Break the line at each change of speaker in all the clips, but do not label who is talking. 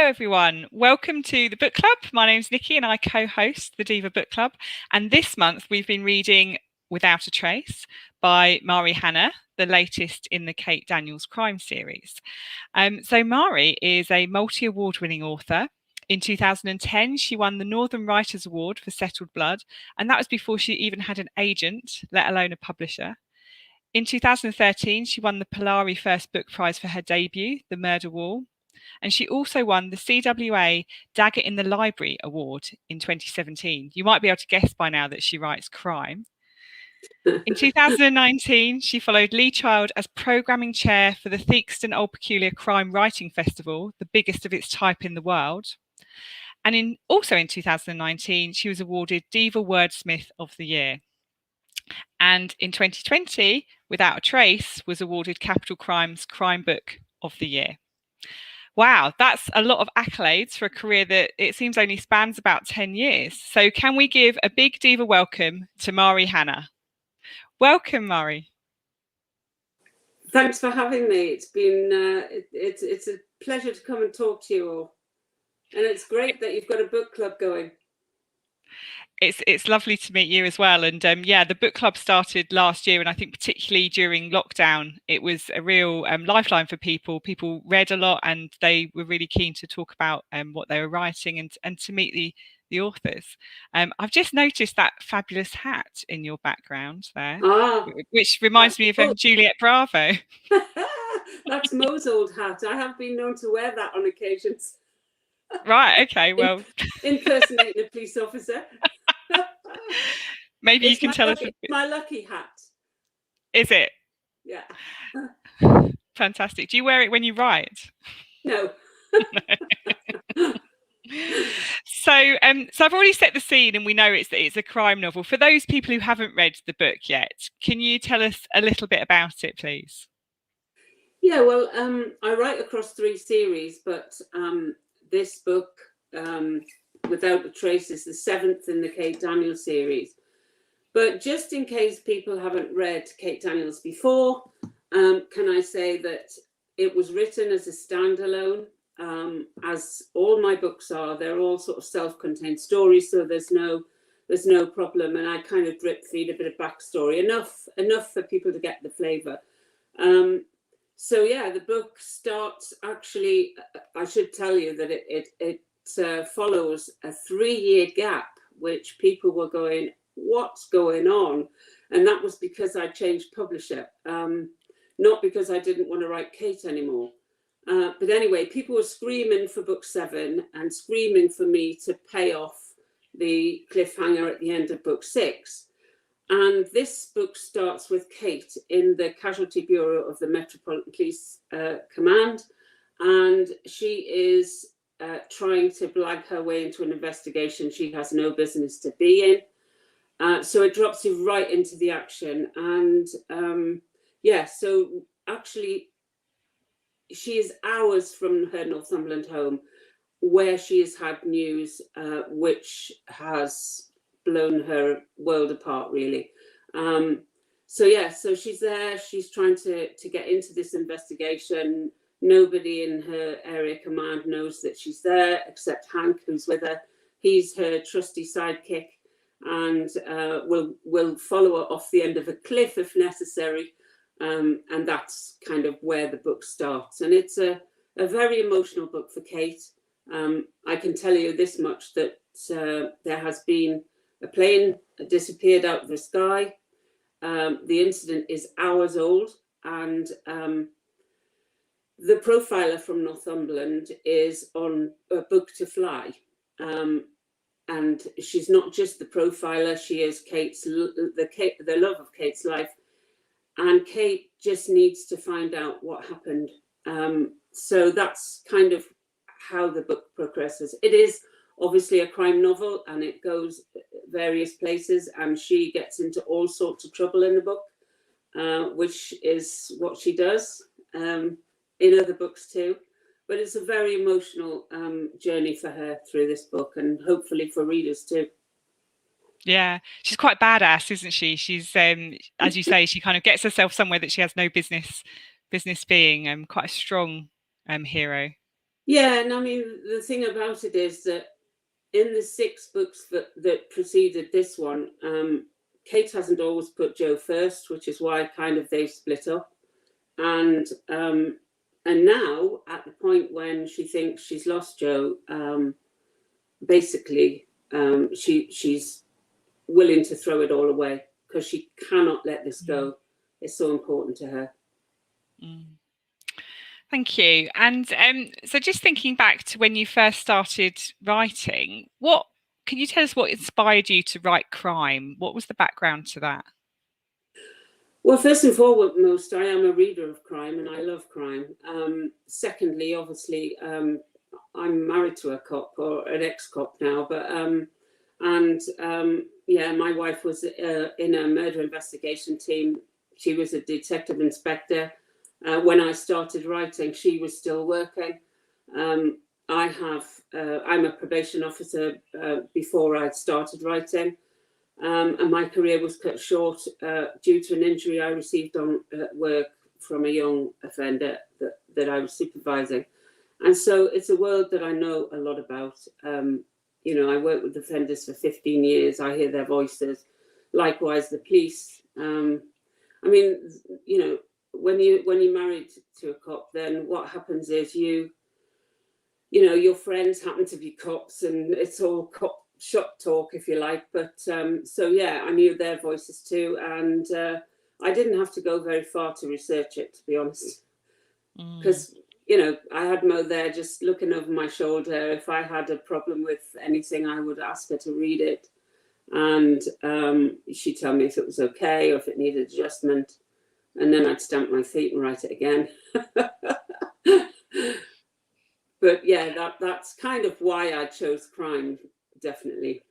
everyone. Welcome to the book club. My name's Nikki and I co-host the DIVA Book Club. And this month we've been reading Without a Trace by Mari Hannah, the latest in the Kate Daniels crime series. So Mari is a multi-award winning author. In 2010, she won the Northern Writers Award for Settled Blood, and that was before she even had an agent, let alone a publisher. In 2013, she won the Polari First Book Prize for her debut, The Murder Wall. And she also won the CWA Dagger in the Library Award in 2017. You might be able to guess by now that she writes crime. In 2019, she followed Lee Child as programming chair for the Theakston Old Peculier Crime Writing Festival, the biggest of its type in the world. And also in 2019, she was awarded DIVA Wordsmith of the Year. And in 2020, Without a Trace was awarded Capital Crime's Crime Book of the Year. Wow, that's a lot of accolades for a career that it seems only spans about 10 years. So can we give a big DIVA welcome to Mari Hannah? Welcome, Mari.
Thanks for having me. It's been it's a pleasure to come and talk to you all. And it's great that you've got a book club going.
It's lovely to meet you as well. And yeah, the book club started last year, and I think particularly during lockdown, it was a real lifeline for people. People read a lot, and they were really keen to talk about what they were writing and to meet the authors. I've just noticed that fabulous hat in your background there, which reminds me of Juliet Bravo.
That's Mo's old hat. I have been known to wear that on occasions.
Right. Okay. Well,
impersonating a police officer.
Maybe you can tell us.
My lucky hat.
Is it?
Yeah.
Fantastic. Do you wear it when you write?
No.
So I've already set the scene, and we know it's a crime novel. For those people who haven't read the book yet, can you tell us a little bit about it, please?
Yeah. Well, I write across 3 series, but this book, Without a Trace, is the 7th in the Kate Daniels series. But just in case people haven't read Kate Daniels before, can I say that it was written as a standalone, as all my books are. They're all sort of self-contained stories, so there's no problem. And I kind of drip feed a bit of backstory, enough for people to get the flavour. So yeah, the book starts, actually, I should tell you that it follows a 3-year gap, which people were going, what's going on? And that was because I changed publisher, not because I didn't want to write Kate anymore. But anyway, people were screaming for book 7 and screaming for me to pay off the cliffhanger at the end of book 6. And this book starts with Kate in the Casualty Bureau of the Metropolitan Police Command, and she is trying to blag her way into an investigation she has no business to be in. So it drops you right into the action. And yeah, so actually she is hours from her Northumberland home, where she has had news which has blown her world apart, really. So yeah, so she's there, she's trying to get into this investigation. Nobody in her area command knows that she's there except Hank, who's with her. He's her trusty sidekick, and will follow her off the end of a cliff if necessary. And that's kind of where the book starts. And it's a very emotional book for Kate. I can tell you this much, that there has been a plane disappeared out of the sky. The incident is hours old, and the profiler from Northumberland is on a book to fly. And she's not just the profiler, she is the love of Kate's life. And Kate just needs to find out what happened. So that's kind of how the book progresses. It is obviously a crime novel, and it goes various places, and she gets into all sorts of trouble in the book, which is what she does in other books too. But it's a very emotional journey for her through this book, and hopefully for readers too.
Yeah, she's quite badass, isn't she? She's as you say, she kind of gets herself somewhere that she has no business being. Quite a strong hero.
Yeah, and I mean, the thing about it is that in the 6 books that preceded this one, Kate hasn't always put Joe first, which is why kind of they've split up. And now at the point when she thinks she's lost Joe, basically she's willing to throw it all away because she cannot let this go. It's so important to her.
Thank you. And so just thinking back to when you first started writing, what can you tell us what inspired you to write crime? What was the background to that?
Well, first and foremost, I am a reader of crime and I love crime. Secondly, obviously, I'm married to a cop, or an ex-cop now, but yeah, my wife was in a murder investigation team. She was a detective inspector. When I started writing, she was still working. I'm a probation officer before I'd started writing. And my career was cut short due to an injury I received on work from a young offender that I was supervising. And so it's a world that I know a lot about. You know, I worked with offenders for 15 years. I hear their voices. Likewise, the police. I mean, you know, when you're married to a cop, then what happens is you know, your friends happen to be cops, and it's all cop shop talk, if you like. But so yeah, I knew their voices too, and I didn't have to go very far to research it, to be honest, because you know, I had Mo there just looking over my shoulder. If I had a problem with anything, I would ask her to read it, and she'd tell me if it was okay or if it needed adjustment, and then I'd stamp my feet and write it again. But yeah, that's kind of why I chose crime, definitely.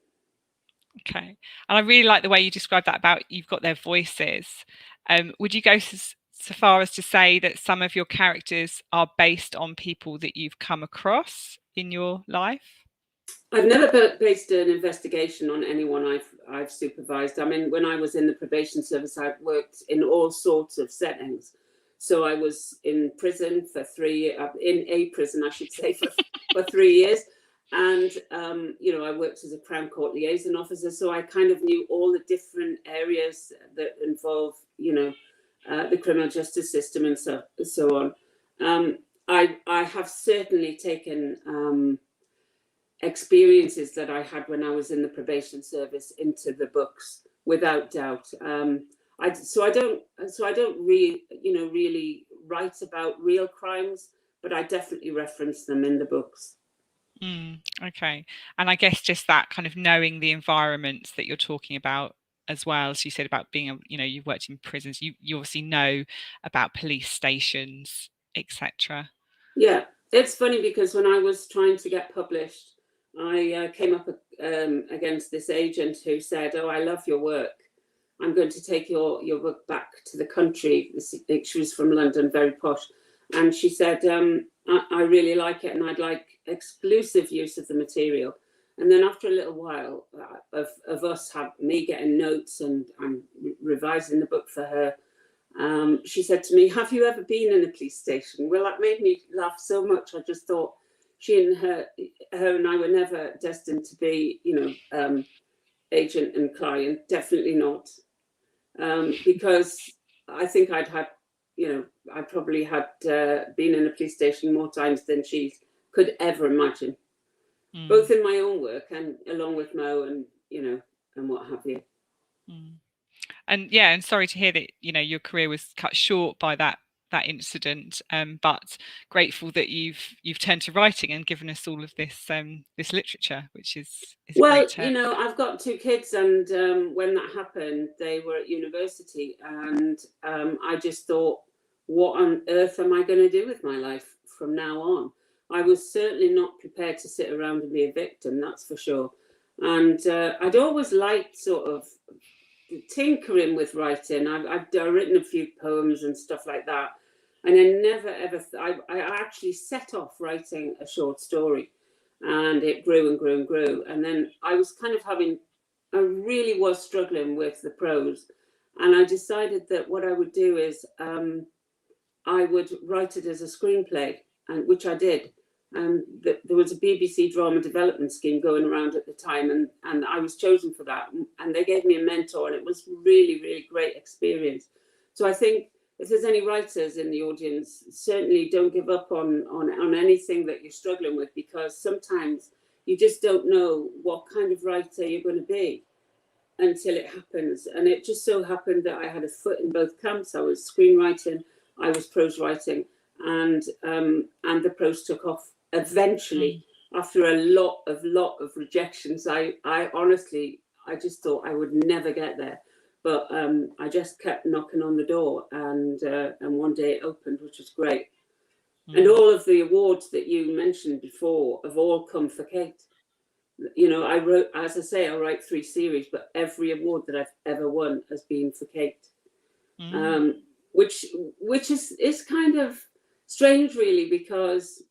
Okay. And I really like the way you described that about you've got their voices. Would you go so far as to say that some of your characters are based on people that you've come across in your life?
I've never based an investigation on anyone I've supervised. I mean, when I was in the probation service, I've worked in all sorts of settings. So I was in prison for in a prison, I should say, for 3 years. And, you know, I worked as a Crown Court liaison officer. So I kind of knew all the different areas that involve, you know, the criminal justice system and so on. I have certainly taken experiences that I had when I was in the probation service into the books, without doubt. So I don't really write about real crimes, but I definitely reference them in the books.
Okay. And I guess just that kind of knowing the environments that you're talking about as well, as you said about being, you know, you've worked in prisons, you obviously know about police stations, etc.
Yeah, it's funny because when I was trying to get published, I came up against this agent who said, "Oh, I love your work. I'm going to take your book back to the country." She was from London, very posh. And she said, I really like it and I'd like exclusive use of the material. And then after a little while of me getting notes and I'm revising the book for her, she said to me, "Have you ever been in a police station?" Well, that made me laugh so much. I just thought she and her and I were never destined to be, you know, agent and client. Definitely not. Because I think I'd had, you know, I probably had been in a police station more times than she could ever imagine, both in my own work and along with Mo and, you know, and what have you.
And yeah, and sorry to hear that, you know, your career was cut short by that incident, but grateful that you've turned to writing and given us all of this this literature, which is
well,
great.
You know, I've got 2 kids, and when that happened, they were at university, and I just thought, what on earth am I going to do with my life from now on? I was certainly not prepared to sit around and be a victim, that's for sure. And I'd always liked sort of tinkering with writing. I've written a few poems and stuff like that, and I never ever. I actually set off writing a short story, and it grew and grew and grew. And then I was kind of I really was struggling with the prose, and I decided that what I would do is I would write it as a screenplay, and which I did. there was a BBC drama development scheme going around at the time, and I was chosen for that. And they gave me a mentor, and it was really, really great experience. So I think if there's any writers in the audience, certainly don't give up on anything that you're struggling with, because sometimes you just don't know what kind of writer you're going to be until it happens. And it just so happened that I had a foot in both camps. I was screenwriting, I was prose writing, and the prose took off eventually. After a lot of rejections. I honestly, I just thought I would never get there, but I just kept knocking on the door, and one day it opened, which was great. And all of the awards that you mentioned before have all come for Kate. You know, I wrote, as I say, I write 3 series, but every award that I've ever won has been for Kate, which is kind of strange, really, because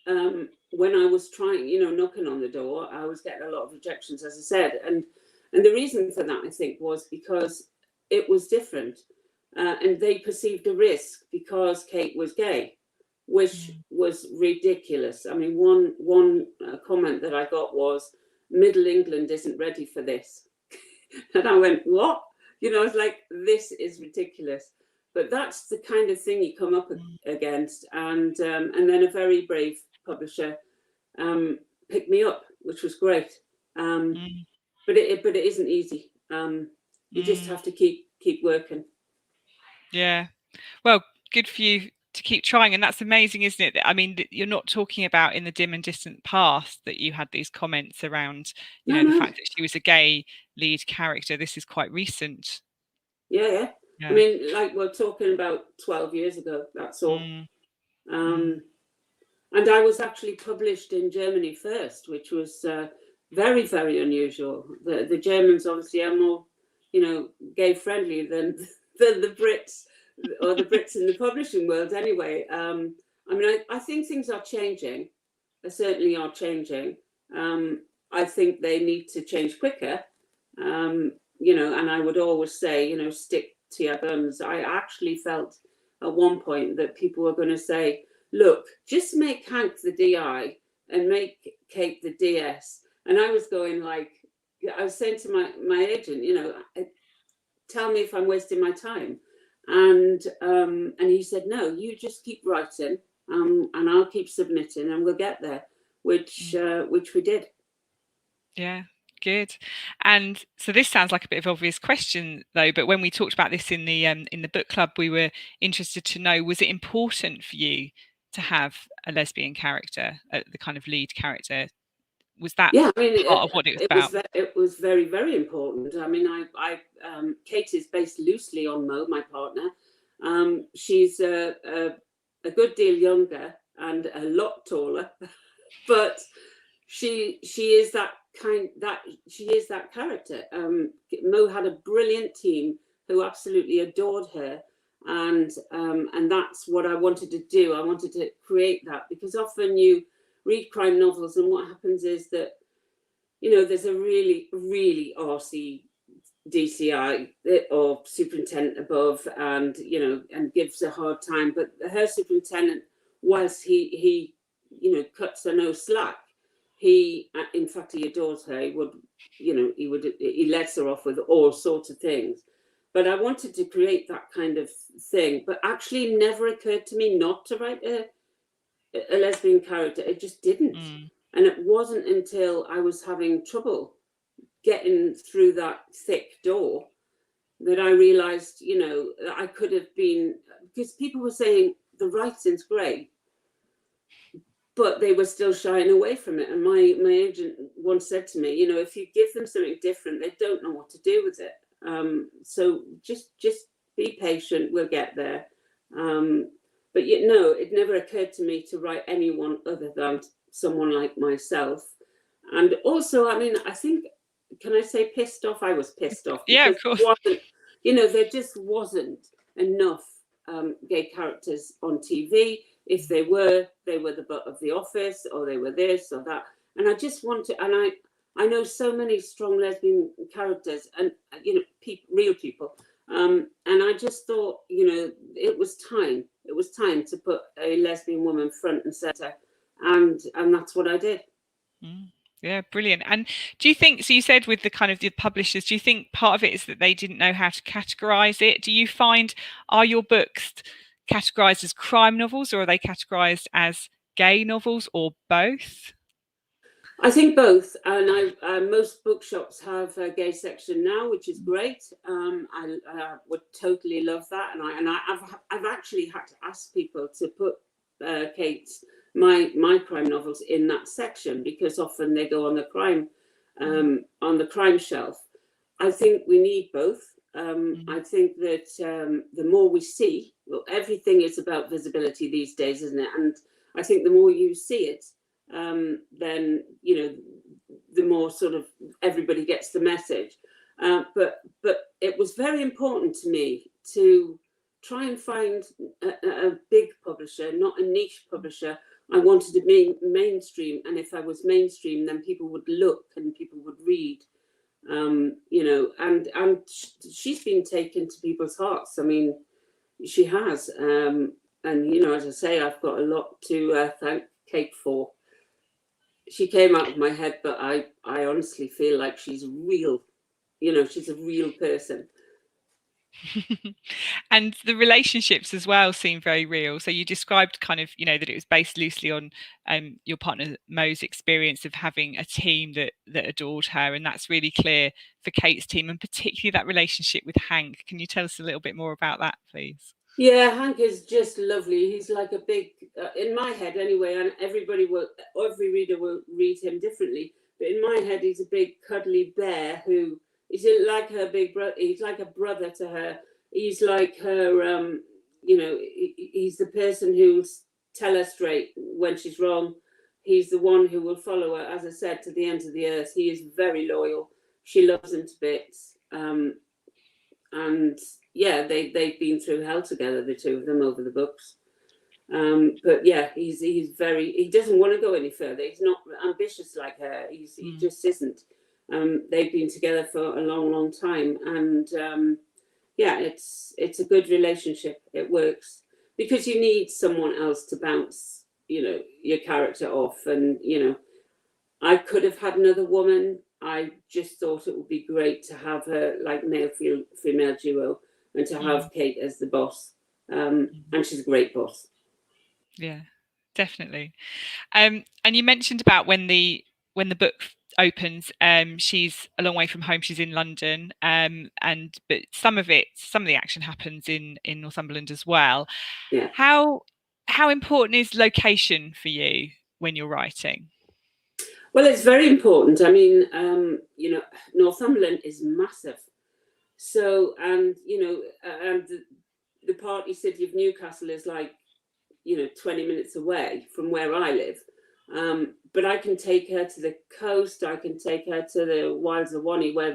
when I was trying, you know, knocking on the door, I was getting a lot of rejections, as I said, and the reason for that, I think, was because it was different, and they perceived a risk because Kate was gay, which was ridiculous. I mean, one comment that I got was, "Middle England isn't ready for this," and I went, "What?" You know, I was like, "This is ridiculous." But that's the kind of thing you come up against, and then a very brave publisher picked me up, which was great. But it isn't easy. You just have to keep working.
Yeah. Well, good for you to keep trying, and that's amazing, isn't it? I mean, you're not talking about in the dim and distant past that you had these comments around, you know, the fact that she was a gay lead character. This is quite recent.
Yeah. I mean, like, we're talking about 12 years ago, that's all. And I was actually published in Germany first, which was very, very unusual. The Germans obviously are more, you know, gay friendly than the Brits, or the Brits in the publishing world anyway. I mean, I think things are changing. They certainly are changing. I think they need to change quicker, you know, and I would always say, you know, stick to your guns. I actually felt at one point that people were going to say, "Look, just make Hank the DI and make Kate the DS." And I was going, like, I was saying to my agent, you know, "Tell me if I'm wasting my time." And he said, "No, you just keep writing, and I'll keep submitting, and we'll get there," which we did.
Yeah, good. And so this sounds like a bit of an obvious question, though, but when we talked about this in the book club, we were interested to know, was it important for you to have a lesbian character, the kind of lead character? Was that part of what it was about?
It was very, very important. I mean, Kate is based loosely on Mo, my partner. She's a good deal younger and a lot taller, but she is that character. Mo had a brilliant team who absolutely adored her, and that's what I wanted to do. I wanted to create that, because often you read crime novels and what happens is that, you know, there's a really, really arsey DCI or superintendent above, and, you know, and gives a hard time, but her superintendent, whilst he you know, cuts her no slack, he, in fact, he adores her. He would, you know, he lets her off with all sorts of things. But I wanted to create that kind of thing, but actually never occurred to me not to write a lesbian character. It just didn't. And it wasn't until I was having trouble getting through that thick door that I realized, you know, that I could have been, because people were saying the writing's great, but they were still shying away from it. And my agent once said to me, you know, if you give them something different, they don't know what to do with it. So just be patient, we'll get there. But you know, it never occurred to me to write anyone other than someone like myself. And also, I mean, I think, can I say pissed off? I was pissed off.
Yeah, of course.
You know, there just wasn't enough gay characters on TV. If they were the butt of the office, or they were this or that. And I just want to, and I know so many strong lesbian characters, and, you know, real people. And I just thought, you know, it was time to put a lesbian woman front and center. and that's what I did.
Yeah, brilliant. And do you think, so you said with the kind of the publishers, do you think part of it is that they didn't know how to categorize it? Do you find, are your books categorized as crime novels, or are they categorized as gay novels, or both?
I think both, and most bookshops have a gay section now, which is great. I would totally love that, and I've actually had to ask people to put Kate's my crime novels in that section, because often they go on the crime shelf. I think we need both. I think that the more we see, well, everything is about visibility these days, isn't it? And I think the more you see it, then the more sort of everybody gets the message. But it was very important to me to try and find a big publisher, not a niche publisher. I wanted to be mainstream, and if I was mainstream, then people would look and people would read. And she's been taken to people's hearts. I mean, she has. And as I say, I've got a lot to thank Kate for. She came out of my head, but I honestly feel like she's real. She's a real person.
And the relationships as well seem very real. So you described kind of, that it was based loosely on your partner Mo's experience of having a team that adored her, and that's really clear for Kate's team, and particularly that relationship with Hank. Can you tell us a little bit more about that, please?
Yeah, Hank is just lovely. He's like a big, in my head anyway, and every reader will read him differently. But in my head, he's a big cuddly bear who is like her big brother. He's like a brother to her. He's like her, he's the person who'll tell her straight when she's wrong. He's the one who will follow her, as I said, to the ends of the earth. He is very loyal. She loves him to bits. And yeah, they've been through hell together, the two of them, over the books. But yeah, he doesn't want to go any further. He's not ambitious like her. He just isn't. They've been together for a long, long time, and yeah, it's a good relationship. It works because you need someone else to bounce, your character off. And I could have had another woman. I just thought it would be great to have a male-female duo, and to have Kate as the boss. And she's a great boss.
Yeah, definitely. And you mentioned about when the book opens, she's a long way from home. She's in London, but some of the action happens in Northumberland as well.
Yeah.
How important is location for you when you're writing?
Well, it's very important. I mean, Northumberland is massive. So, and the party city of Newcastle is like 20 minutes away from where I live. But I can take her to the coast. I can take her to the wilds of Wanney, where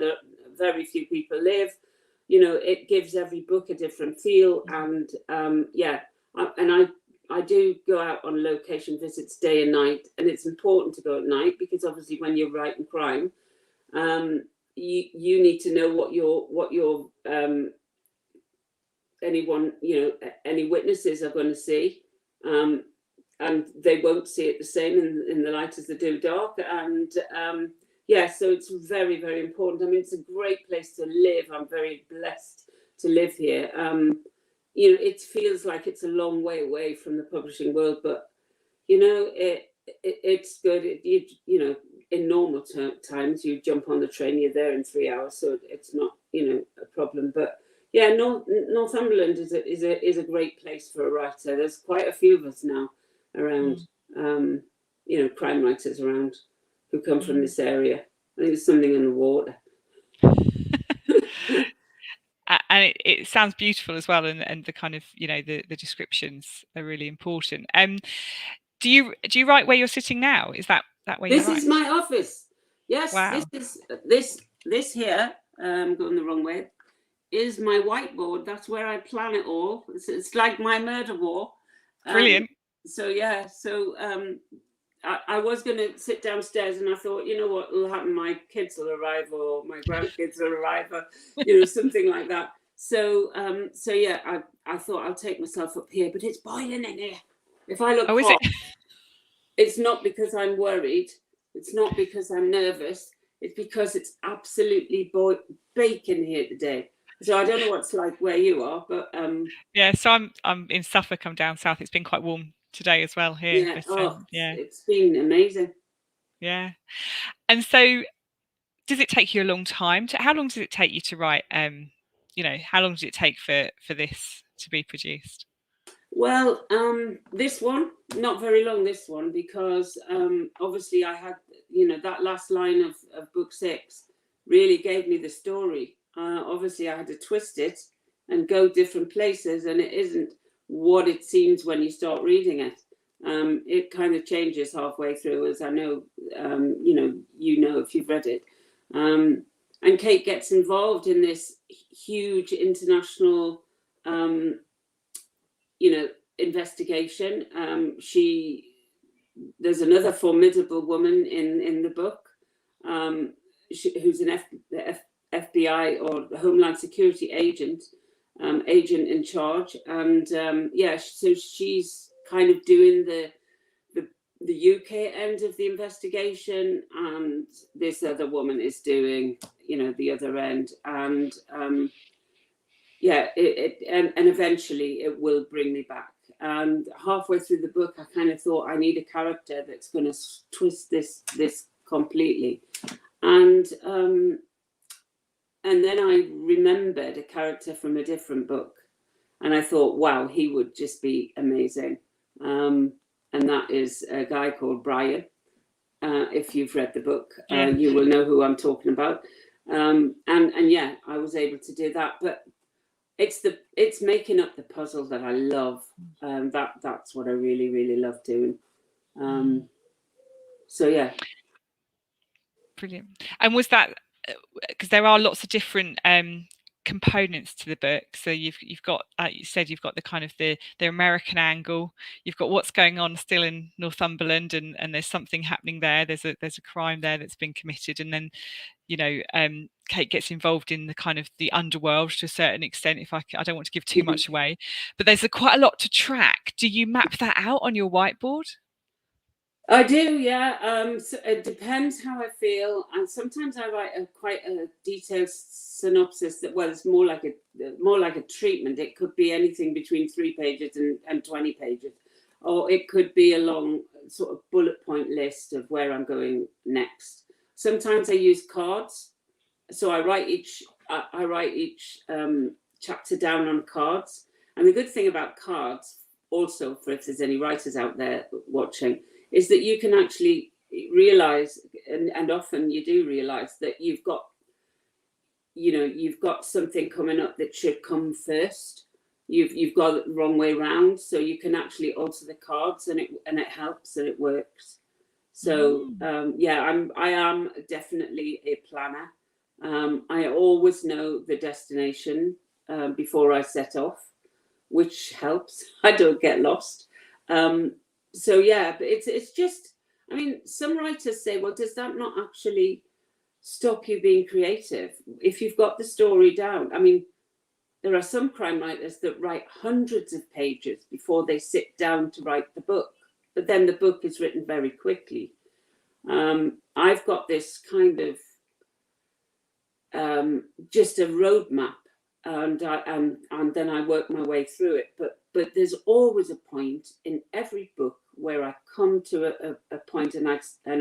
very few people live. It gives every book a different feel. And I do go out on location visits day and night, and it's important to go at night because obviously when you're writing crime, you need to know what your any witnesses are going to see, and they won't see it the same in the light as they do dark. And so it's very, very important. I mean, it's a great place to live. I'm very blessed to live here. It feels like it's a long way away from the publishing world, but it's good. In normal times, you jump on the train, you're there in 3 hours, so it's not a problem. But yeah, Northumberland is a great place for a writer. There's quite a few of us now around, crime writers around who come from this area. I think there's something in the water.
And it sounds beautiful as well, and the kind of the descriptions are really important. Do you write where you're sitting now? Is that where you write?
This is my office. Yes.
Wow.
This here, I'm going the wrong way, is my whiteboard. That's where I plan it all. It's like my murder war.
Brilliant.
I was going to sit downstairs, and I thought, what will happen? My kids will arrive, or my grandkids will arrive, or something like that. So I thought I'll take myself up here, but it's boiling in here. If I look hot, it's not because I'm worried. It's not because I'm nervous. It's because it's absolutely baking here today. So I don't know what's like where you are, but
yeah. So I'm in Suffolk. I'm down south. It's been quite warm today as well here.
yeah,
But
oh,
yeah,
it's been amazing.
yeah. And so, does it take you a long time to? How long does it take you to write? How long did it take for this to be produced?
Well, this one, not very long, this one, because obviously I had, that last line of book 6 really gave me the story. Obviously, I had to twist it and go different places, and it isn't what it seems when you start reading it. It kind of changes halfway through, as I know, if you've read it. And Kate gets involved in this huge international investigation. There's another formidable woman in the book, who's an FBI or Homeland Security agent in charge, and so she's kind of doing the UK end of the investigation, and this other woman is doing the other end, and and eventually it will bring me back. And halfway through the book, I kind of thought I need a character that's going to twist this completely. And then I remembered a character from a different book, and I thought, wow, he would just be amazing. And that is a guy called Brian. If you've read the book, you will know who I'm talking about. And yeah, I was able to do that, but it's making up the puzzle that I love. That's what I really, really love doing. So yeah.
Brilliant. And was that because there are lots of different components to the book? So you've got, you said, you've got the kind of the American angle. You've got what's going on still in Northumberland, and there's something happening there. There's a crime there that's been committed, and then Kate gets involved in the kind of the underworld to a certain extent. If I don't want to give too much away, but there's quite a lot to track. Do you map that out on your whiteboard?
I do, yeah. So it depends how I feel, and sometimes I write quite a detailed synopsis that, well, it's more like a treatment. It could be anything between 3 pages and 20 pages, or it could be a long sort of bullet point list of where I'm going next. Sometimes I use cards, so I write each chapter down on cards. And the good thing about cards, also, for if there's any writers out there watching, is that you can actually realize, and often you do realize, that you've got something coming up that should come first. You've got it the wrong way round, so you can actually alter the cards, and it helps, and it works. So I am definitely a planner. I always know the destination before I set off, which helps. I don't get lost. So yeah, but it's just, I mean, some writers say, well, does that not actually stop you being creative if you've got the story down? I mean, there are some crime writers that write hundreds of pages before they sit down to write the book, but then the book is written very quickly. I've got this kind of just a roadmap, and then I work my way through it. But there's always a point in every book where I come to a point, and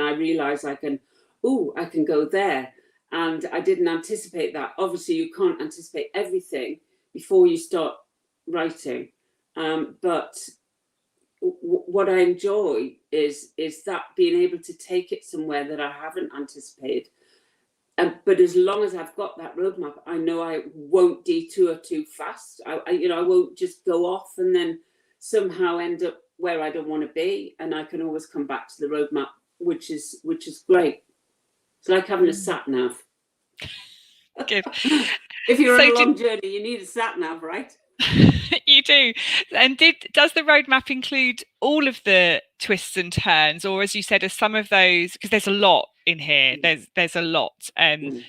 I realize I can go there, and I didn't anticipate that. Obviously, you can't anticipate everything before you start writing, but what I enjoy is that being able to take it somewhere that I haven't anticipated. But as long as I've got that roadmap, I know I won't detour too fast. I won't just go off and then somehow end up where I don't want to be. And I can always come back to the roadmap, which is great. It's like having a sat nav.
Good.
If you're on a long journey, you need a sat nav, right?
You do. And does the roadmap include all of the twists and turns, or, as you said, are some of those, because there's a lot in here, there's a lot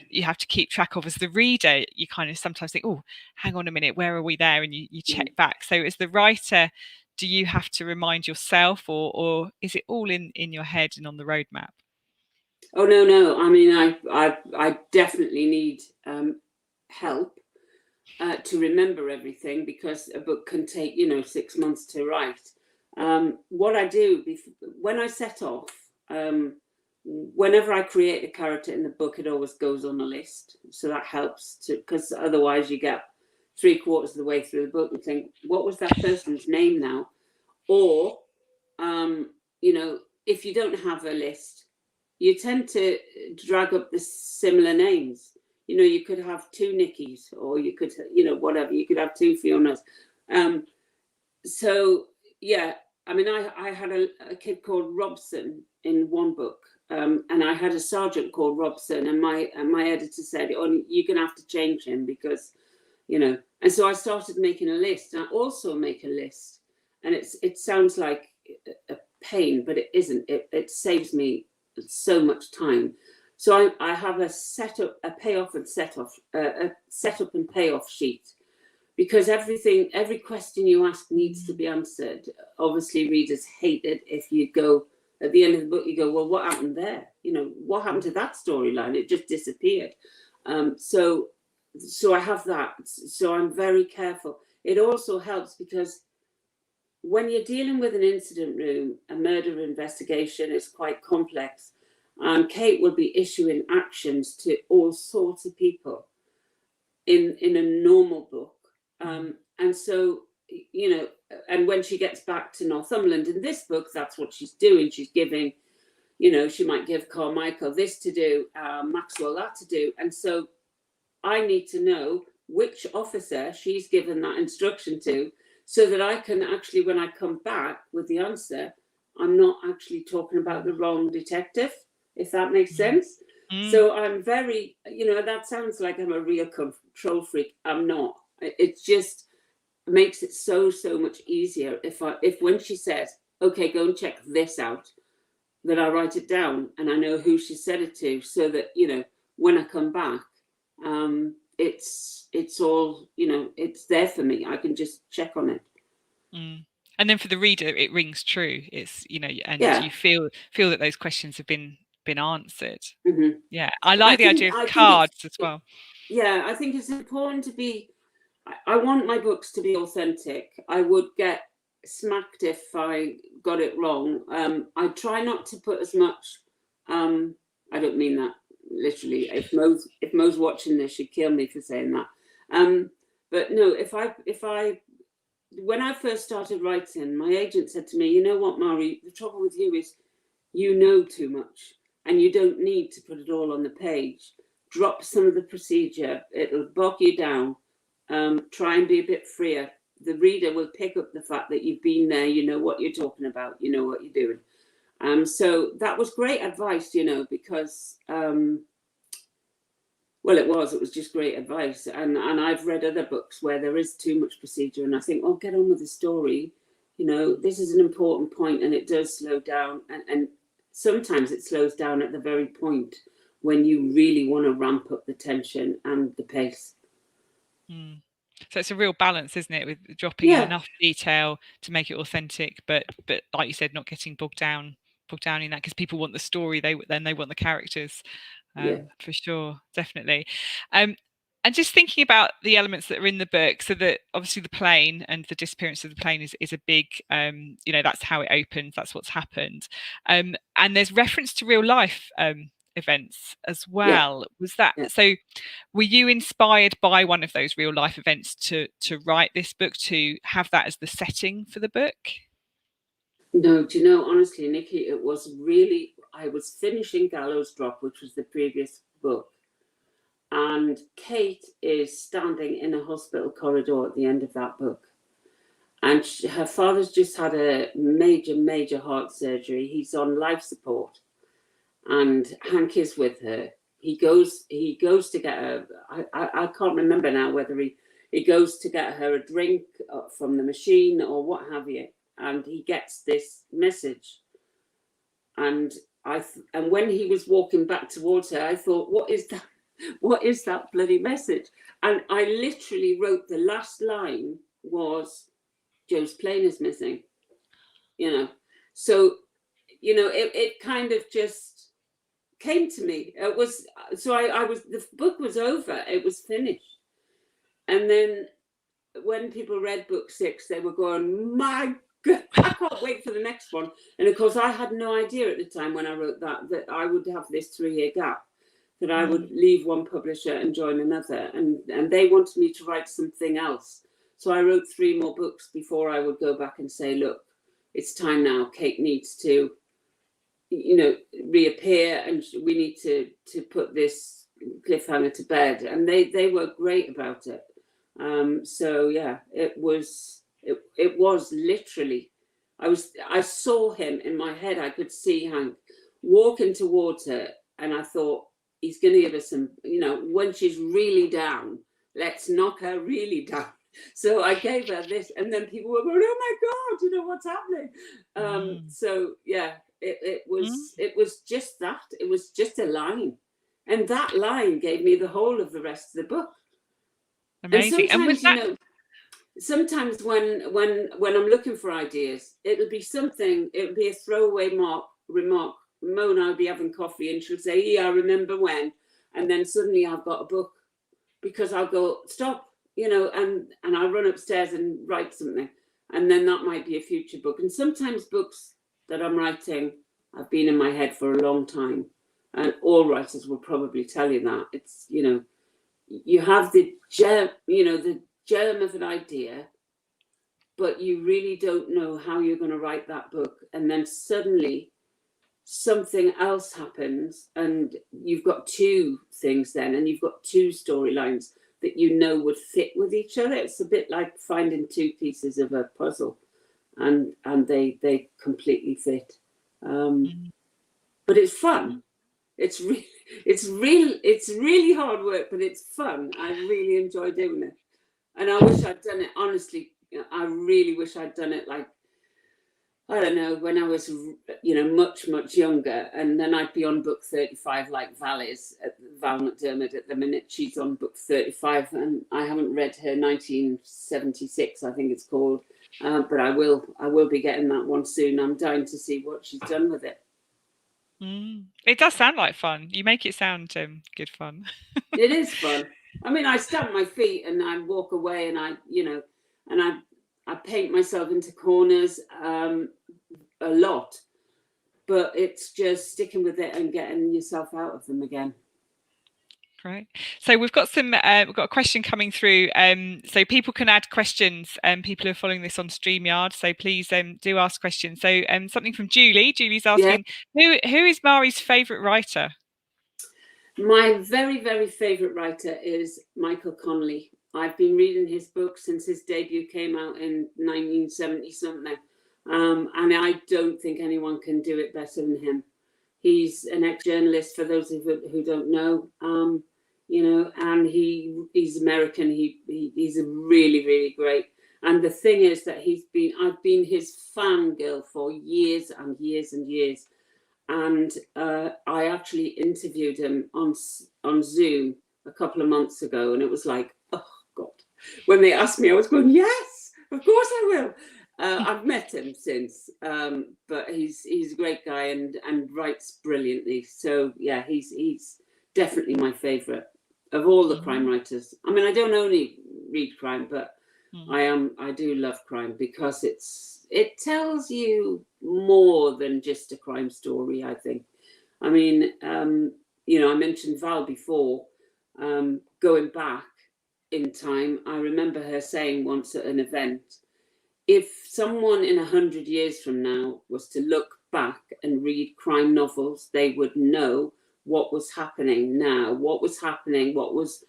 you have to keep track of as the reader? You kind of sometimes think, oh, hang on a minute, where are we there? And you check back. So as the writer, do you have to remind yourself, or is it all in your head and on the roadmap?
Oh no, I mean, I definitely need help to remember everything, because a book can take 6 months to write. What I do when I set off, whenever I create a character in the book, it always goes on a list, so that helps, because otherwise you get 3/4 of the way through the book and think, what was that person's name now? Or if you don't have a list, you tend to drag up the similar names. You could have 2 Nickies, or you could, whatever, you could have 2 Fionas. So yeah, I mean, I had a kid called Robson in one book, and I had a sergeant called Robson, and my editor said, oh, you're gonna have to change him, because and so I started making a list. And I also make a list, and it sounds like a pain, but it isn't. It saves me so much time. So I have a setup, a payoff and setup, a setup and payoff sheet, because every question you ask needs to be answered. Obviously, readers hate it if you go at the end of the book, you go, well, what happened there? What happened to that storyline? It just disappeared. So I have that. So I'm very careful. It also helps because when you're dealing with an incident room, a murder investigation is quite complex. Kate will be issuing actions to all sorts of people in a normal book. And so, and when she gets back to Northumberland in this book, that's what she's doing. She's giving, she might give Carmichael this to do, Maxwell that to do. And so I need to know which officer she's given that instruction to, so that I can actually, when I come back with the answer, I'm not actually talking about the wrong detective, if that makes sense. So I'm very, that sounds like I'm a real control freak. I'm not. It just makes it so much easier if when she says, okay, go and check this out, that I write it down and I know who she said it to, so that, when I come back, it's all, it's there for me. I can just check on it.
And then for the reader, it rings true. It's, and you feel that those questions have been answered. Yeah, I like the idea of cards as well.
Yeah, I think it's important to be, I want my books to be authentic. I would get smacked if I got it wrong. I try not to put as much, I don't mean that literally. If Mo's watching this, she'd kill me for saying that. But no, when I first started writing, my agent said to me, you know what, Mari, the trouble with you is you know too much and you don't need to put it all on the page. Drop some of the procedure. It'll bog you down. Try and be a bit freer. The reader will pick up the fact that you've been there, you know what you're talking about, you know what you're doing. So that was great advice, because, well, it was just great advice. And I've read other books where there is too much procedure and I think, oh, get on with the story. This is an important point, and it does slow down. And sometimes it slows down at the very point when you really want to ramp up the tension and the pace.
So it's a real balance, isn't it, with dropping in enough detail to make it authentic, but like you said, not getting bogged down in that, because people want the story, they want the characters. For sure, definitely. And just thinking about the elements that are in the book, so that obviously the plane and the disappearance of the plane is a big, that's how it opens, that's what's happened. And there's reference to real life events as well. Was that so? Were you inspired by one of those real life events to write this book, to have that as the setting for the book?
No, do you know, honestly, Nikki, it was really, I was finishing Gallows Drop, which was the previous book, and Kate is standing in a hospital corridor at the end of that book, and her father's just had a major heart surgery. He's on life support, and Hank is with her. He goes to get her, I can't remember now whether he goes to get her a drink from the machine or what have you. And he gets this message, and when he was walking back towards her, I thought, what is that? What is that bloody message? And I literally wrote, the last line was, Joe's plane is missing, you know. So, you know, it kind of just came to me. It was, so I was, the book was over, it was finished. And then when people read book 6, they were going, my God, I can't wait for the next one. And of course, I had no idea at the time when I wrote that I would have this 3-year gap, that I would leave one publisher and join another. And they wanted me to write something else. So I wrote 3 more books before I would go back and say, look, it's time now. Kate needs to, you know, reappear, and we need to put this cliffhanger to bed. And they were great about it. So yeah, it was literally, I saw him in my head. I could see Hank walking towards her, and I thought, he's going to give us some, you know, when she's really down, let's knock her really down. So I gave her this, and then people were going, oh my God, you know, what's happening? So yeah, it was just that. It was just a line. And that line gave me the whole of the rest of the book.
Amazing.
And sometimes, you know, sometimes when I'm looking for ideas, it'll be a throwaway remark. Mo and I'll be having coffee, and she'll say, yeah, I remember when. And then suddenly I've got a book, because I'll go, stop, you know, and I'll run upstairs and write something. And then that might be a future book. And sometimes books that I'm writing have been in my head for a long time. And all writers will probably tell you that. It's, you know, you have the germ, you know, the germ of an idea, but you really don't know how you're going to write that book. And then suddenly something else happens, and you've got 2 things then, and you've got 2 storylines that you know would fit with each other. It's a bit like finding 2 pieces of a puzzle, and they completely fit. But it's fun. It's really hard work, but it's fun. I really enjoy doing it. And I wish I'd done it, honestly. I really wish I'd done it, like, I don't know, when I was, you know, much, much younger. And then I'd be on book 35, like Val is, Val McDermott at the minute. She's on book 35, and I haven't read her 1976, I think it's called. But I will be getting that one soon. I'm dying to see what she's done with it.
It does sound like fun. You make it sound good fun.
It is fun. I mean, I stamp my feet and I walk away, and I, you know, and I paint myself into corners a lot, but it's just sticking with it and getting yourself out of them again.
Great. So we've got a question coming through. So people can add questions, people are following this on StreamYard. So please do ask questions. So something from Julie. Julie's asking, who is Mari's favourite writer?
My very, very favourite writer is Michael Connelly. I've been reading his book since his debut came out in 1970 something. And I don't think anyone can do it better than him. He's an ex-journalist, for those of you who don't know, you know, and he's American. He's a really, really great. And the thing is that I've been his fangirl for years and years and years. And I actually interviewed him on Zoom a couple of months ago, and it was like, oh God, when they asked me, I was going, yes, of course I will. I've met him since, but he's a great guy and writes brilliantly. So yeah, he's definitely my favourite of all the crime writers. I mean, I don't only read crime, but I do love crime, because it tells you more than just a crime story, I think. I mean, you know, I mentioned Val before. Going back in time, I remember her saying once at an event, if someone in 100 years from now was to look back and read crime novels, they would know what was happening now, what was happening, what was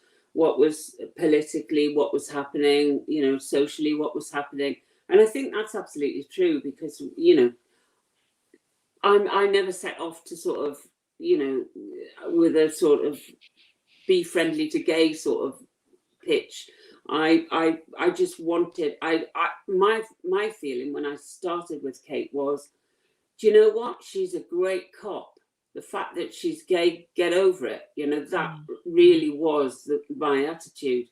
politically, what was happening, you know, socially, what was happening. And I think that's absolutely true, because, you know, I never set off to sort of, you know, with a sort of be friendly to gay sort of pitch. I just wanted, my feeling when I started with Kate was, do you know what? She's a great cop. The fact that she's gay, get over it. You know, that really was my attitude.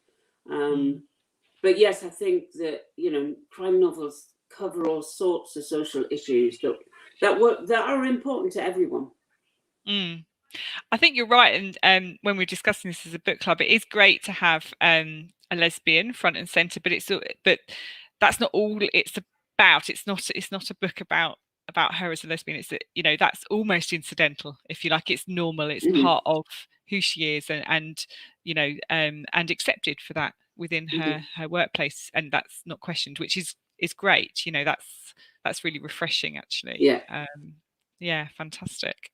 but yes, I think that, you know, crime novels cover all sorts of social issues that are important to everyone.
Mm. I think you're right, and when we're discussing this as a book club, it is great to have a lesbian front and center, but that's not all it's about. It's not a book about her as a lesbian. It's that, you know, that's almost incidental, if you like. It's normal. It's part of who she is, and you know, and accepted for that within her workplace, and that's not questioned, which is great. You know, that's really refreshing, actually.
Yeah,
Fantastic.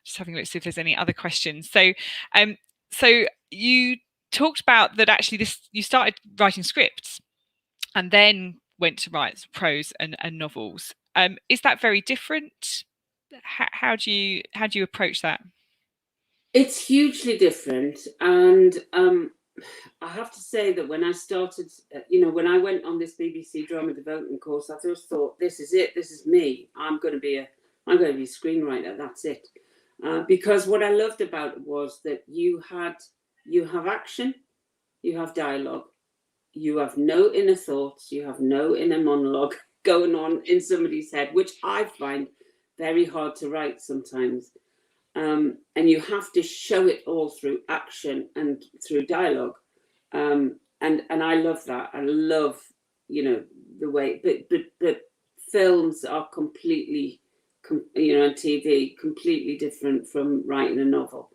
Just having a look to see if there's any other questions. So you talked about that actually you started writing scripts and then went to write prose and novels. Is that very different? How do you approach that?
it's hugely different, and I have to say that when I started, you know, when I went on this BBC drama development course, I just thought, this is it. This is me. I'm going to be a screenwriter. That's it. Because what I loved about it was that you have action, you have dialogue, you have no inner thoughts, you have no inner monologue going on in somebody's head, which I find very hard to write sometimes. And you have to show it all through action and through dialogue. And I love that. I love, you know, the way, but films are completely, you know, on TV, completely different from writing a novel.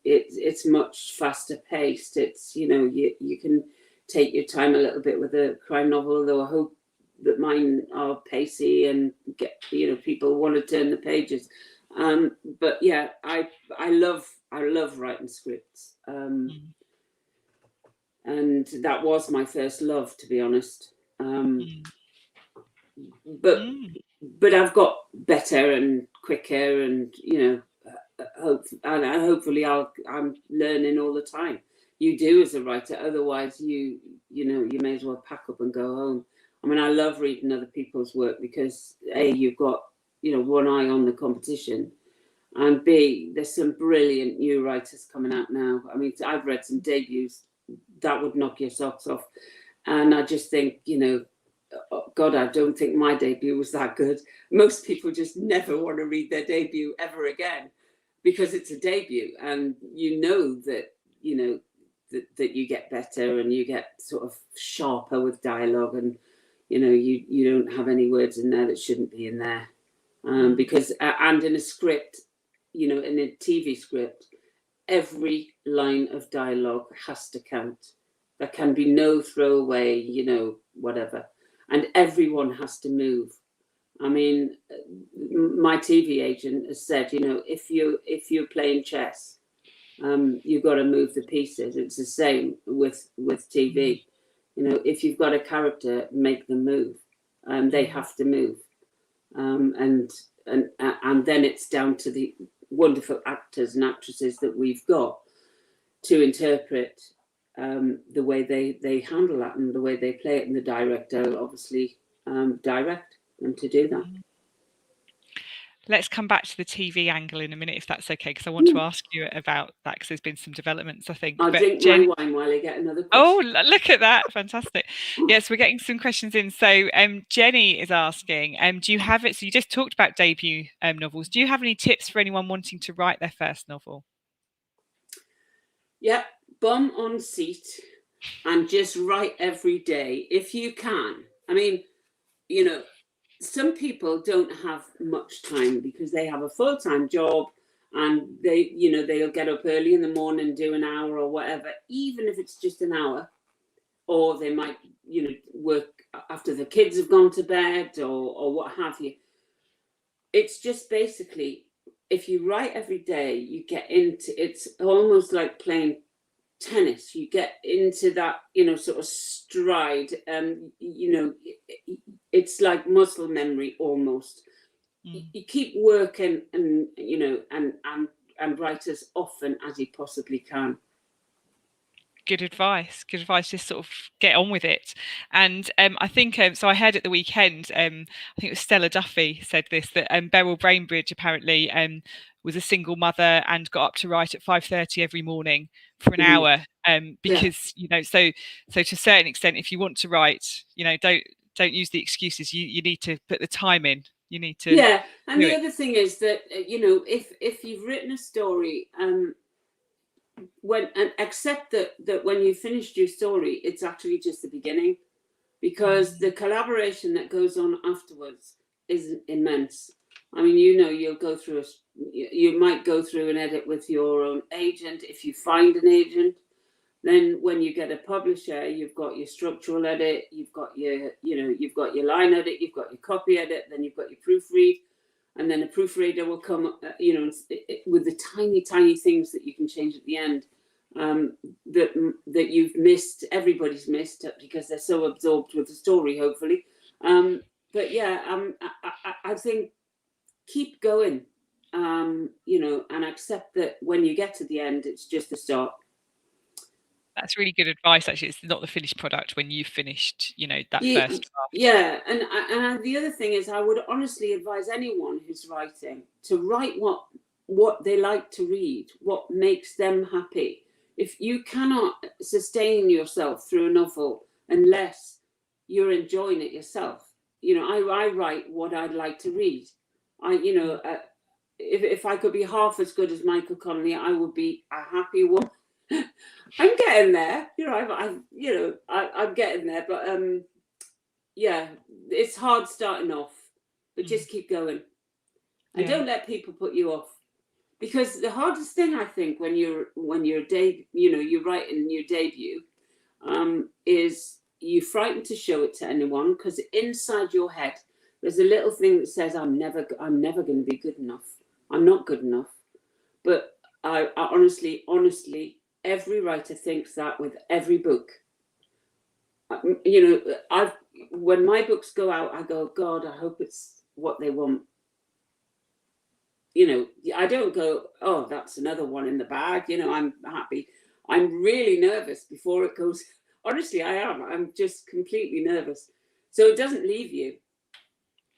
It's much faster paced. It's, you know, you can take your time a little bit with a crime novel, although I hope that mine are pacey and get, you know, people want to turn the pages. But yeah, I love writing scripts. And that was my first love, to be honest. But I've got better and quicker, and, you know, hopefully I'm learning all the time. You do as a writer, otherwise you know, you may as well pack up and go home. I mean, I love reading other people's work because A, you've got, you know, one eye on the competition, and B, there's some brilliant new writers coming out now. I mean, I've read some debuts that would knock your socks off, and I just think, you know, oh God, I don't think my debut was that good. Most people just never want to read their debut ever again because it's a debut, and you know that, you know, that you get better and you get sort of sharper with dialogue, and, you know, you don't have any words in there that shouldn't be in there. Because and in a script, you know, in a TV script, every line of dialogue has to count. There can be no throwaway, you know, whatever. And everyone has to move. I mean, my TV agent has said, you know, if you're playing chess, you've got to move the pieces. It's the same with TV. You know, if you've got a character, make them move. They have to move. And then it's down to the wonderful actors and actresses that we've got to interpret the way they handle that and the way they play it, and the director obviously direct them to do that.
Let's come back to the TV angle in a minute, if that's okay, because I want to ask you about that, because there's been some developments, I think.
I'll drink my wine while I get another question.
Oh, look at that. Fantastic. Yes, we're getting some questions in. So Jenny is asking, do you have it? So you just talked about debut novels. Do you have any tips for anyone wanting to write their first novel?
Yeah, bum on seat and just write every day if you can. I mean, you know, some people don't have much time because they have a full-time job, and they, you know, they'll get up early in the morning, do an hour or whatever, even if it's just an hour, or they might, you know, work after the kids have gone to bed or what have you. It's just basically, if you write every day, you get into, it's almost like playing tennis. You get into that, you know, sort of stride. You know, it's like muscle memory almost. You keep working, and, you know, and write as often as you possibly can.
Good advice. Good advice. Just sort of get on with it. And I think so. I heard at the weekend. I think it was Stella Duffy said this, that Beryl Brainbridge apparently was a single mother and got up to write at 5:30 every morning for an hour, because so to a certain extent, if you want to write, don't use the excuses. You need to put the time in. You need to
and the other thing is that if you've written a story, accept that when you finished your story, it's actually just the beginning, because the collaboration that goes on afterwards is immense. I mean, you'll go through you might go through an edit with your own agent if you find an agent. Then when you get a publisher, you've got your structural edit, you've got your line edit, you've got your copy edit, then you've got your proofread, and then a proofreader will come, with the tiny things that you can change at the end, that you've missed, everybody's missed because they're so absorbed with the story, hopefully. But yeah, I think keep going, and accept that when you get to the end, it's just the start.
That's really good advice, actually. It's not the finished product when you've finished, that first draft.
Yeah, and the other thing is, I would honestly advise anyone who's writing to write what they like to read, what makes them happy. If you cannot sustain yourself through a novel unless you're enjoying it yourself, I write what I'd like to read. If I could be half as good as Michael Connelly, I would be a happy woman. I'm getting there, I'm getting there, but it's hard starting off, but just keep going, and don't let people put you off, because the hardest thing, I think, when you're writing your debut, is you're frightened to show it to anyone, because inside your head there's a little thing that says, I'm never going to be good enough. I'm not good enough. But I honestly, every writer thinks that with every book. When my books go out, I go, God, I hope it's what they want. I don't go, oh, that's another one in the bag. I'm happy. I'm really nervous before it goes. Honestly, I am. I'm just completely nervous. So it doesn't leave you.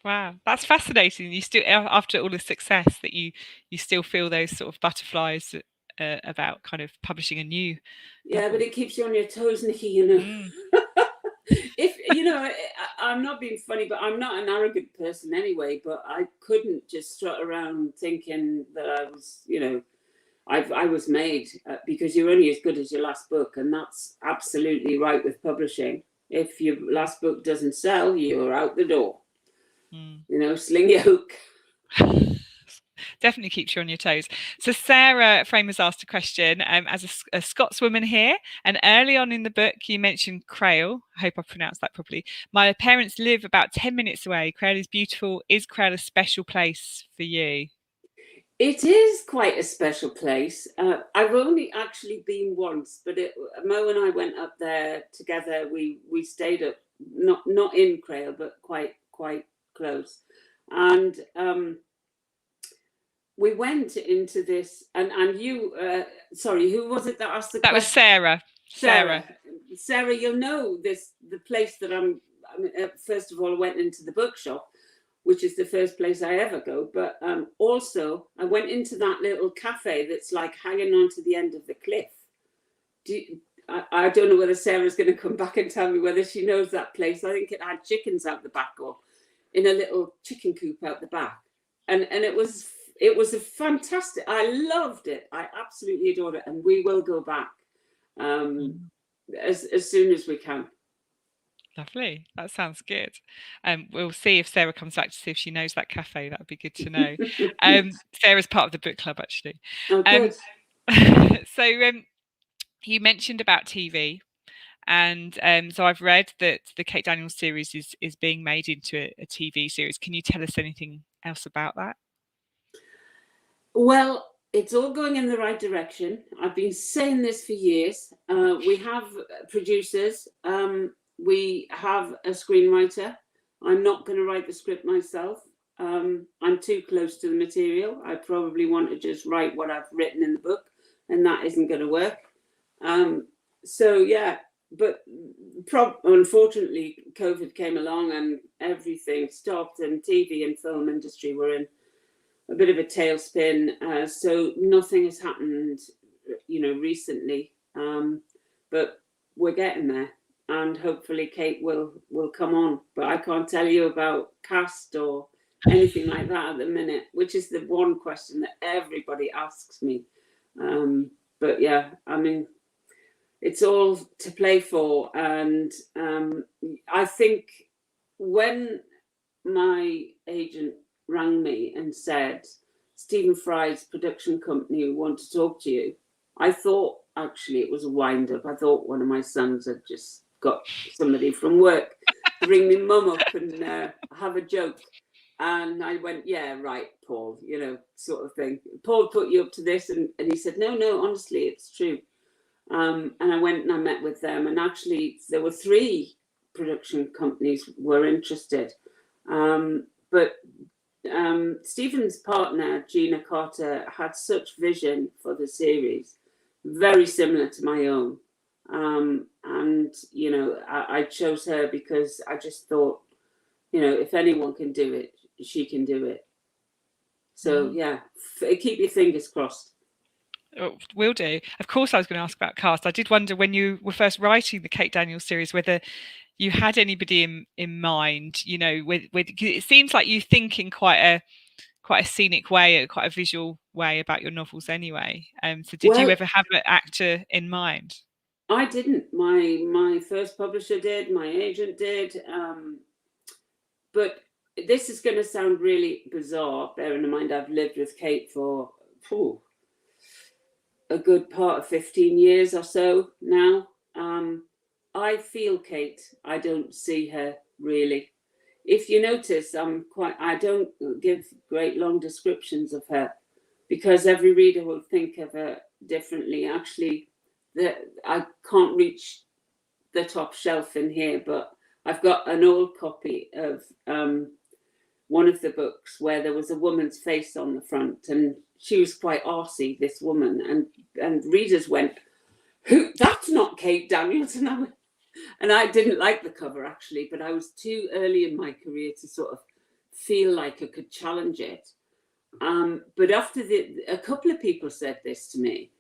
Wow, that's fascinating. You still, after all the success, that you still feel those sort of butterflies about kind of publishing a new.
Yeah, but it keeps you on your toes, Nikki. If I'm not being funny, but I'm not an arrogant person anyway. But I couldn't just strut around thinking that I was, I was made, because you're only as good as your last book, and that's absolutely right with publishing. If your last book doesn't sell, you're out the door. Sling your hook.
Definitely keeps you on your toes. So Sarah Framer's asked a question, as a Scotswoman here, and early on in the book you mentioned Crail. I hope I pronounced that properly. My parents live about 10 minutes away. Crail is beautiful. Is Crail a special place for you?
It is quite a special place. I've only actually been once, but Mo and I went up there together. We stayed up, not in Crail, but quite close, and we went into this, and you, sorry, who was it that asked the question? That was
Sarah.
Sarah, you'll know the place that first of all, I went into the bookshop, which is the first place I ever go. But also, I went into that little cafe that's like hanging on to the end of the cliff. I don't know whether Sarah's going to come back and tell me whether she knows that place. I think it had chickens out the back, or in a little chicken coop out the back. And it was a fantastic, I loved it. I absolutely adored it. And we will go back as soon as we can.
Lovely. That sounds good. We'll see if Sarah comes back to see if she knows that cafe. That would be good to know. Sarah's part of the book club, actually.
Oh, good.
So you mentioned about TV. And so I've read that the Kate Daniels series is being made into a TV series. Can you tell us anything else about that?
Well, it's all going in the right direction. I've been saying this for years. We have producers. We have a screenwriter. I'm not going to write the script myself. I'm too close to the material. I probably want to just write what I've written in the book, and that isn't going to work. So, yeah. But unfortunately, COVID came along and everything stopped, and TV and film industry were in a bit of a tailspin. So nothing has happened recently, but we're getting there, and hopefully Kate will come on. But I can't tell you about cast or anything like that at the minute, which is the one question that everybody asks me. But yeah, I mean, it's all to play for, and I think when my agent rang me and said Stephen Fry's production company want to talk to you, I thought actually it was a wind up. I thought one of my sons had just got somebody from work to ring me mum up and have a joke. And I went, yeah, right, Paul, sort of thing. Paul put you up to this. And he said, no, honestly, it's true. And I went and I met with them. And actually, there were 3 production companies were interested. But Stephen's partner, Gina Carter, had such vision for the series, very similar to my own. And, I chose her because I just thought, if anyone can do it, she can do it. So, yeah, keep your fingers crossed.
Oh, will do. Of course, I was going to ask about cast. I did wonder when you were first writing the Kate Daniels series whether you had anybody in mind. It seems like you think in quite a scenic way, quite a visual way about your novels anyway. So did you ever have an actor in mind?
I didn't. My first publisher did. My agent did. But this is going to sound really bizarre, bearing in mind I've lived with Kate for a good part of 15 years or so now. I feel Kate. I don't see her really. If you notice, I don't give great long descriptions of her because every reader will think of her differently. Actually, I can't reach the top shelf in here, but I've got an old copy of one of the books where there was a woman's face on the front, and she was quite arsey, this woman, and readers went, "Who? That's not Kate Daniels." And I didn't like the cover actually, but I was too early in my career to sort of feel like I could challenge it. But after a couple of people said this to me,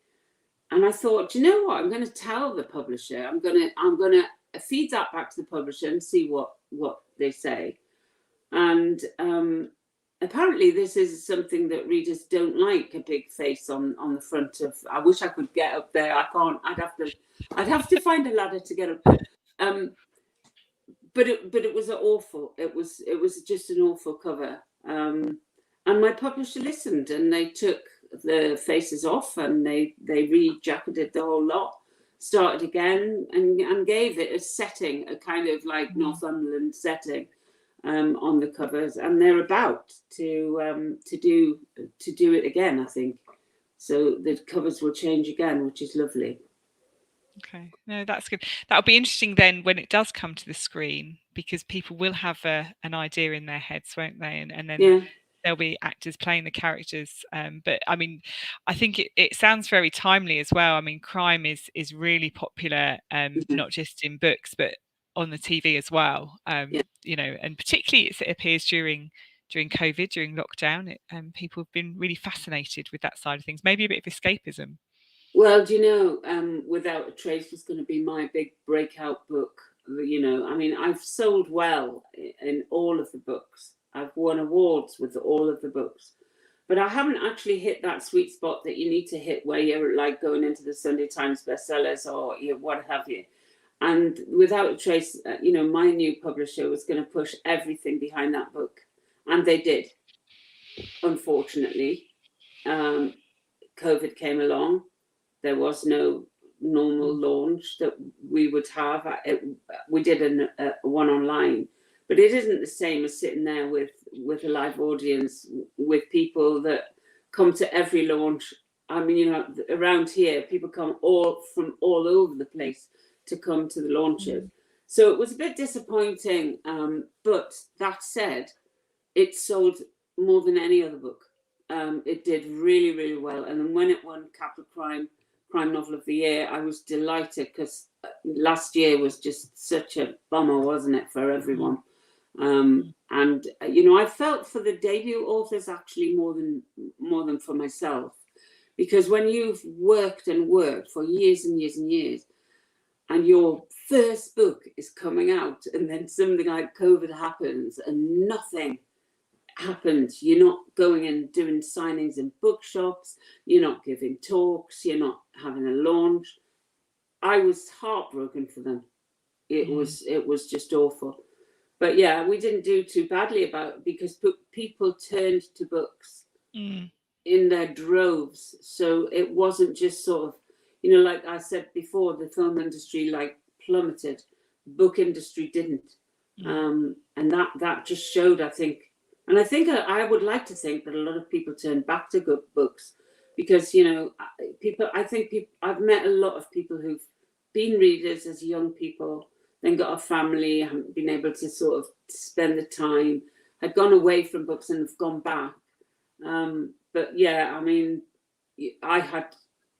and I thought, you know what? I'm going to tell the publisher. I'm going to feed that back to the publisher and see what they say. And apparently this is something that readers don't like, a big face on the front of. I wish I could get up there. I can't. I'd have to find a ladder to get up there. But it was awful. It was just an awful cover. And my publisher listened, and they took the faces off, and they re-jacketed the whole lot, started again, and gave it a setting, a kind of like Northumberland setting on the covers, and they're about to do it again, I think. So the covers will change again, which is lovely.
Okay, no, that's good. That'll be interesting then when it does come to the screen, because people will have an idea in their heads, won't they? And then there'll be actors playing the characters. But I mean, I think it sounds very timely as well. I mean, crime is really popular, not just in books, but on the TV as well. And particularly it appears during COVID, during lockdown, people have been really fascinated with that side of things. Maybe a bit of escapism.
Well, do you know, Without a Trace was going to be my big breakout book. I mean, I've sold well in all of the books. I've won awards with all of the books. But I haven't actually hit that sweet spot that you need to hit where you're like going into the Sunday Times bestsellers or what have you. And Without a Trace, my new publisher was going to push everything behind that book. And they did, unfortunately. COVID came along. There was no normal launch that we would have. We did one online, but it isn't the same as sitting there with a live audience, with people that come to every launch. I mean, around here, people come from all over the place to come to the launches. So it was a bit disappointing. But that said, it sold more than any other book. It did really, really well. And then when it won Capital Crime Novel of the Year, I was delighted because last year was just such a bummer, wasn't it, for everyone? And I felt for the debut authors actually more than for myself, Because when you've worked and worked for years and years and years, and your first book is coming out, and then something like COVID happens and nothing happens, you're not going and doing signings in bookshops, you're not giving talks, you're not having a launch. I was heartbroken for them. It was just awful. But yeah, we didn't do too badly about it because people turned to books in their droves. So it wasn't just sort of, you know, like I said before, the film industry like plummeted, the book industry didn't. And that just showed, I think. And I think I would like to think that a lot of people turned back to good books because, you know, I've met a lot of people who've been readers as young people, then got a family, haven't been able to sort of spend the time, had gone away from books and have gone back. But yeah, I mean, I had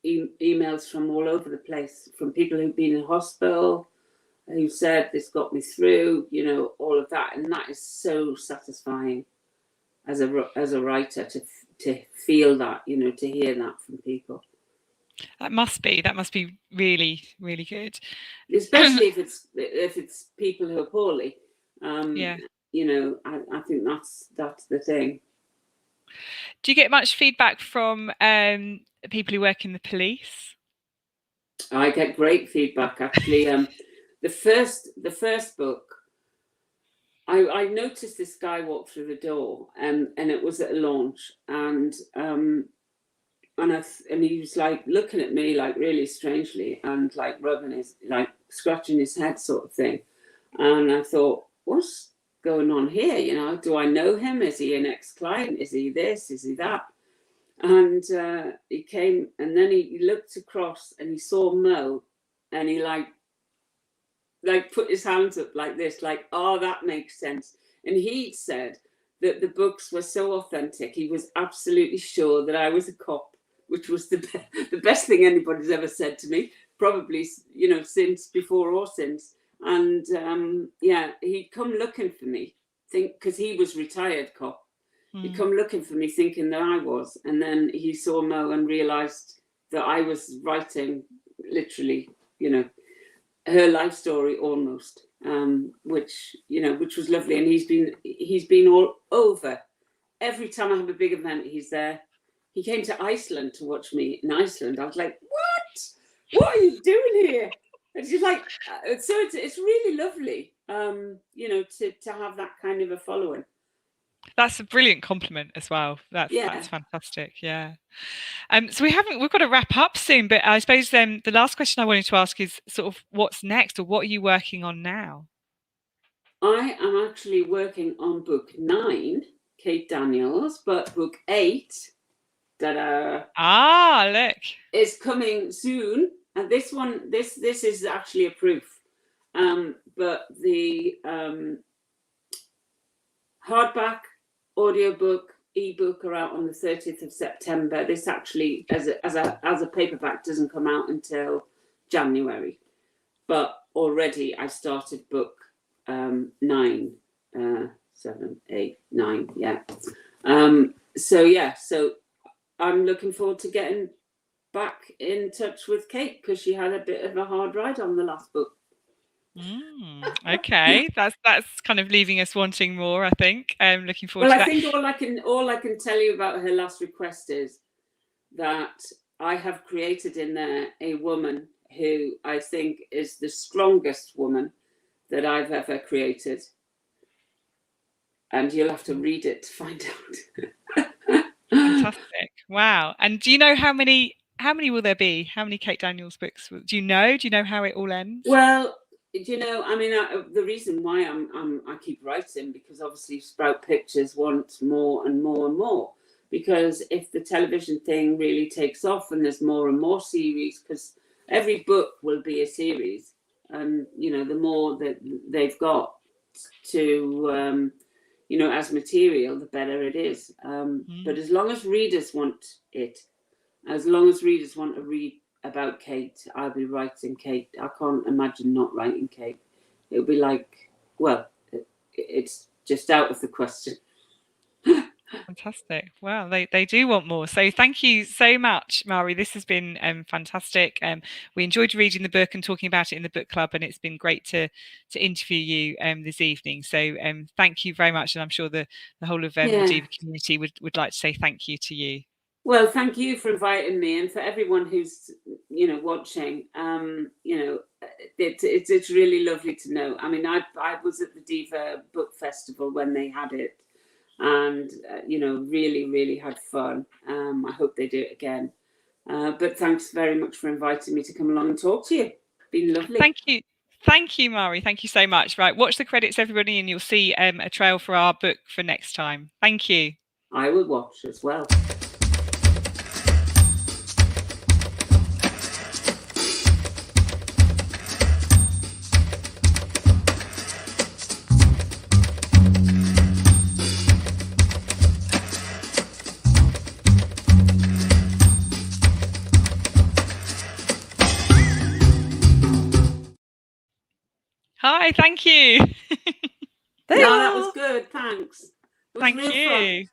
emails from all over the place, from people who've been in hospital, who said this got me through, you know, all of that. And that is so satisfying as a writer to feel that, you know, to hear that from people.
That must be really, really good.
Especially if it's people who are poorly.
Yeah.
You know, I think that's the thing.
Do you get much feedback from people who work in the police?
I get great feedback, actually. The first book, I noticed this guy walk through the door, and it was at a launch, and he was like looking at me like really strangely and like rubbing his, like scratching his head sort of thing. And I thought, what's going on here? You know, do I know him? Is he an ex-client? Is he this? Is he that? And he came, and then he looked across and he saw Mo, and he like put his hands up like this, like, oh, that makes sense. And he said that the books were so authentic. He was absolutely sure that I was a cop, which was the best thing anybody's ever said to me, probably, you know, since, before or since. And yeah, he'd come looking for me, because he was retired cop. He'd come looking for me thinking that I was. And then he saw Mo and realised that I was writing literally, you know, her life story almost, which was lovely. And he's been all over. Every time I have a big event, he's there. He came to Iceland to watch me in Iceland. I was like, what are you doing here? And she's like, so it's really lovely, you know, to have that kind of a following.
That's a brilliant compliment as well. That's fantastic. Yeah. So we've got to wrap up soon, but I suppose then the last question I wanted to ask is sort of what's next, or what are you working on now?
I am actually working on book 9, Kate Daniels, but book 8,
look,
is coming soon. And this one, this is actually a proof. But the hardback, audiobook, ebook are out on the 30th of September. This actually, as a paperback, doesn't come out until January. But already I started book 9, 7, 8, 9. Yeah. So I'm looking forward to getting back in touch with Kate, because she had a bit of a hard ride on the last book.
Okay, that's kind of leaving us wanting more, I think. Looking forward to that.
Well, I think all I can tell you about her last request is that I have created in there a woman who I think is the strongest woman that I've ever created. And you'll have to read it to find out.
Fantastic. Wow. And do you know how many will there be? How many Kate Daniels books? Do you know how it all ends?
Well, you know, I mean, the reason why I keep writing, because obviously Sprout Pictures wants more and more and more. Because if the television thing really takes off and there's more and more series, because every book will be a series, and you know, the more that they've got to you know, as material, the better it is. But as long as readers want it, as long as readers want to read about Kate, I'll be writing Kate. I can't imagine not writing Kate. It'll be like, well, it's just out of the question.
Fantastic. Well, they do want more. So thank you so much, Mari. This has been fantastic. We enjoyed reading the book and talking about it in the book club, and it's been great to interview you this evening. So thank you very much, and I'm sure the whole of the DIVA community would like to say thank you to you.
Well, thank you for inviting me, and for everyone who's watching. It's really lovely to know. I mean, I was at the DIVA Book Festival when they had it, and really had fun. I hope they do it again. But thanks very much for inviting me to come along and talk to you. Been lovely.
Thank you, Mari. Thank you so much. Right, watch the credits, everybody, and you'll see a trail for our book for next time. Thank you.
I will watch as well.
Hi, thank you.
No, that was good. Thanks.
Thank you.